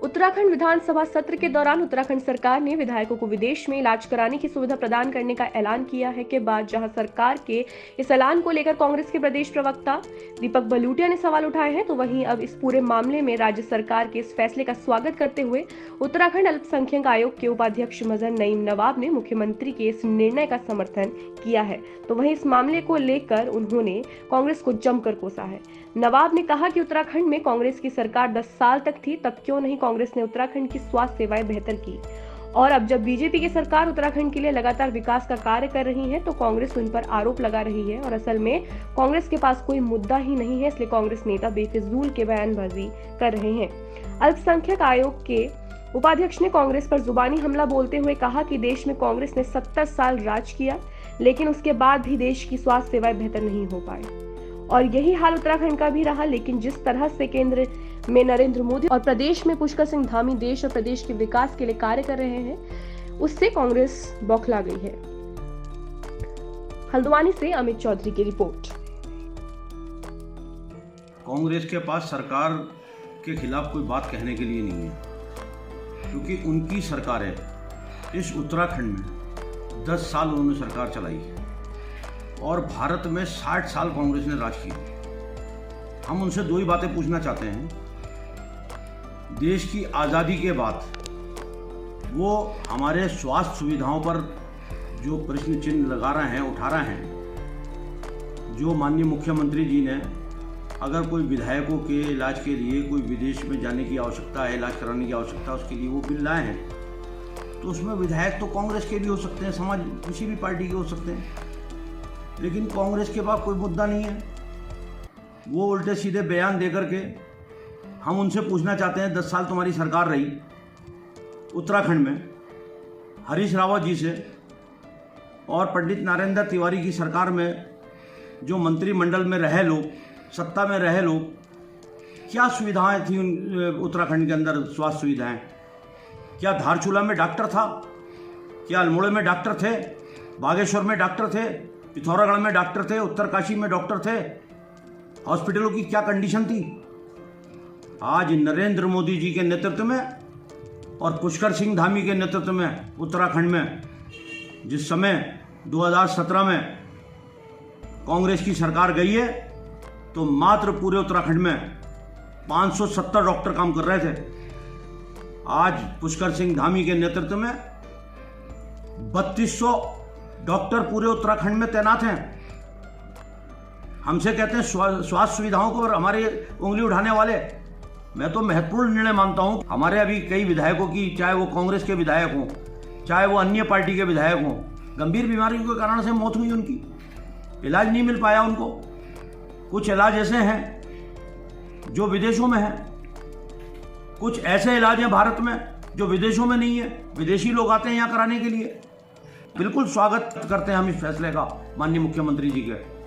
उत्तराखंड विधानसभा सत्र के दौरान उत्तराखंड सरकार ने विधायकों को विदेश में इलाज कराने की सुविधा प्रदान करने का ऐलान किया है के बाद जहां सरकार के इस ऐलान को लेकर कांग्रेस के प्रदेश प्रवक्ता दीपक बलूटिया ने सवाल उठाए हैं, तो वहीं अब इस पूरे मामले में राज्य सरकार के इस फैसले का स्वागत करते हुए उत्तराखंड अल्पसंख्यक आयोग के उपाध्यक्ष मजहर नईम नवाब ने मुख्यमंत्री के इस निर्णय का समर्थन किया है। तो वहीं इस मामले को लेकर उन्होंने कांग्रेस को जमकर कोसा है। नवाब ने कहा कि उत्तराखंड में कांग्रेस की सरकार 10 साल तक थी, तब क्यों नहीं कांग्रेस ने उत्तराखंड की स्वास्थ्य सेवाएं बेहतर की, और अब जब बीजेपी की सरकार उत्तराखंड के लिए लगातार विकास का कार्य कर रही है तो कांग्रेस उन पर आरोप लगा रही है, और असल में कांग्रेस के पास कोई मुद्दा ही नहीं है, इसलिए कांग्रेस नेता बेफिजूल के बयानबाजी कर रहे हैं। अल्पसंख्यक आयोग के उपाध्यक्ष ने कांग्रेस पर जुबानी हमला बोलते हुए कहा कि देश में कांग्रेस ने 70 साल राज किया, लेकिन उसके बाद भी देश की स्वास्थ्य सेवाएं बेहतर नहीं हो पाई, और यही हाल उत्तराखंड का भी रहा। लेकिन जिस तरह से केंद्र में नरेंद्र मोदी और प्रदेश में पुष्कर सिंह धामी देश और प्रदेश के विकास के लिए कार्य कर रहे हैं, उससे कांग्रेस बौखला गई है। हल्द्वानी से अमित चौधरी की रिपोर्ट। कांग्रेस के पास सरकार के खिलाफ कोई बात कहने के लिए नहीं है, क्योंकि उनकी सरकार है। इस उत्तराखंड में 10 साल उन्होंने सरकार चलाई और भारत में 60 साल कांग्रेस ने राज किया। हम उनसे दो ही बातें पूछना चाहते हैं। देश की आज़ादी के बाद वो हमारे स्वास्थ्य सुविधाओं पर जो प्रश्न चिन्ह लगा रहे हैं, उठा रहे हैं, जो माननीय मुख्यमंत्री जी ने अगर कोई विधायकों के इलाज के लिए कोई विदेश में जाने की आवश्यकता है, इलाज कराने की आवश्यकता है, उसके लिए वो बिल लाए हैं, तो उसमें विधायक तो कांग्रेस के भी हो सकते हैं, समाज किसी भी पार्टी के हो सकते हैं, लेकिन कांग्रेस के पास कोई मुद्दा नहीं है। वो उल्टे सीधे बयान दे करके हम उनसे पूछना चाहते हैं, 10 साल तुम्हारी सरकार रही उत्तराखंड में हरीश रावत जी से, और पंडित नरेंद्र तिवारी की सरकार में जो मंत्रिमंडल में रहे लोग, सत्ता में रहे लोग, क्या सुविधाएं थी उत्तराखंड के अंदर? स्वास्थ्य सुविधाएं क्या धारचूला में डॉक्टर था? क्या अल्मोड़े में डॉक्टर थे? बागेश्वर में डॉक्टर थे? पिथौरागढ़ में डॉक्टर थे? उत्तरकाशी में डॉक्टर थे? हॉस्पिटलों की क्या कंडीशन थी? आज नरेंद्र मोदी जी के नेतृत्व में और पुष्कर सिंह धामी के नेतृत्व में उत्तराखंड में जिस समय 2017 में कांग्रेस की सरकार गई है, तो मात्र पूरे उत्तराखंड में 570 डॉक्टर काम कर रहे थे। आज पुष्कर सिंह धामी के नेतृत्व में 3200 डॉक्टर पूरे उत्तराखंड में तैनात हैं। हमसे कहते हैं स्वास्थ्य सुविधाओं को और हमारे उंगली उठाने वाले। मैं तो महत्वपूर्ण निर्णय मानता हूं। हमारे अभी कई विधायकों की, चाहे वो कांग्रेस के विधायक हों, चाहे वो अन्य पार्टी के विधायक हों, गंभीर बीमारियों के कारण से मौत हुई उनकी, इलाज नहीं मिल पाया उनको। कुछ इलाज ऐसे हैं जो विदेशों में हैं, कुछ ऐसे इलाज हैं भारत में जो विदेशों में नहीं है, विदेशी लोग आते हैं यहाँ कराने के लिए। बिल्कुल स्वागत करते हैं हम इस फैसले का माननीय मुख्यमंत्री जी के।